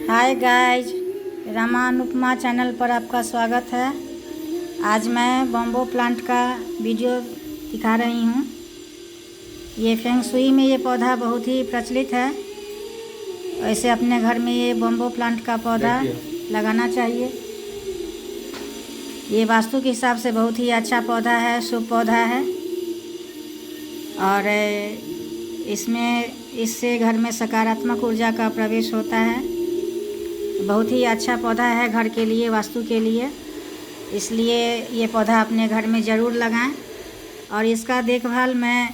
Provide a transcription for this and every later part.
Hi guys, Rama Anupama channel पर आपका स्वागत है। आज मैं बम्बो प्लांट का वीडियो दिखा रही हूँ। ये फेंग शुई में ये पौधा बहुत ही प्रचलित है। ऐसे अपने घर में ये बम्बो प्लांट का पौधा लगाना चाहिए। ये वास्तु के हिसाब से बहुत ही अच्छा पौधा है, शुभ पौधा है। और इससे घर में सकारात्मक ऊर्जा का प्रवेश होता है। बहुत ही अच्छा पौधा है घर के लिए, वास्तु के लिए। इसलिए ये पौधा अपने घर में ज़रूर लगाएं। और इसका देखभाल मैं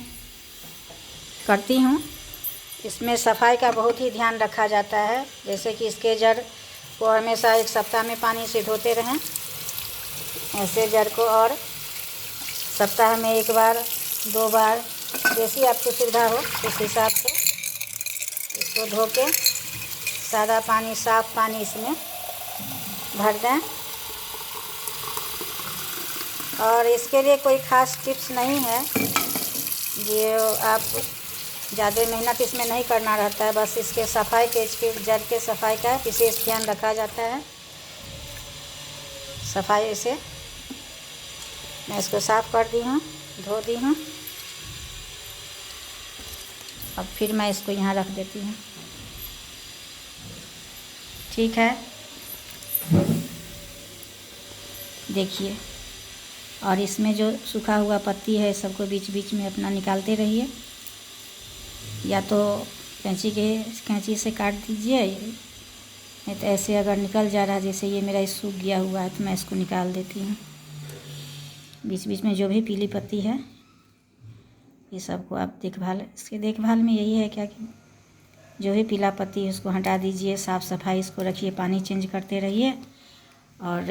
करती हूँ। इसमें सफाई का बहुत ही ध्यान रखा जाता है। जैसे कि इसके जड़ को हमेशा 1 सप्ताह में पानी से धोते रहें। ऐसे जड़ को और सप्ताह में 1 बार 2 बार, जैसी आपको सुविधा हो उस हिसाब से इसको धो के सादा पानी, साफ़ पानी इसमें भर दें। और इसके लिए कोई ख़ास टिप्स नहीं है। ये आप ज़्यादा मेहनत इसमें नहीं करना रहता है। बस इसके सफाई के, इसके जड़ के सफाई का विशेष ध्यान रखा जाता है। सफाई से मैं इसको साफ़ कर दी हूँ, धो दी हूँ। अब फिर मैं इसको यहाँ रख देती हूँ। ठीक है, देखिए। और इसमें जो सूखा हुआ पत्ती है सबको बीच बीच में अपना निकालते रहिए। या तो कैंची से काट दीजिए, नहीं तो ऐसे अगर निकल जा रहा है, जैसे ये मेरा सूख गया हुआ है, तो मैं इसको निकाल देती हूँ। बीच बीच में जो भी पीली पत्ती है ये सबको आप इसके देखभाल में यही है क्या कि जो भी पीला पत्ती है उसको हटा दीजिए, साफ़ सफाई इसको रखिए, पानी चेंज करते रहिए। और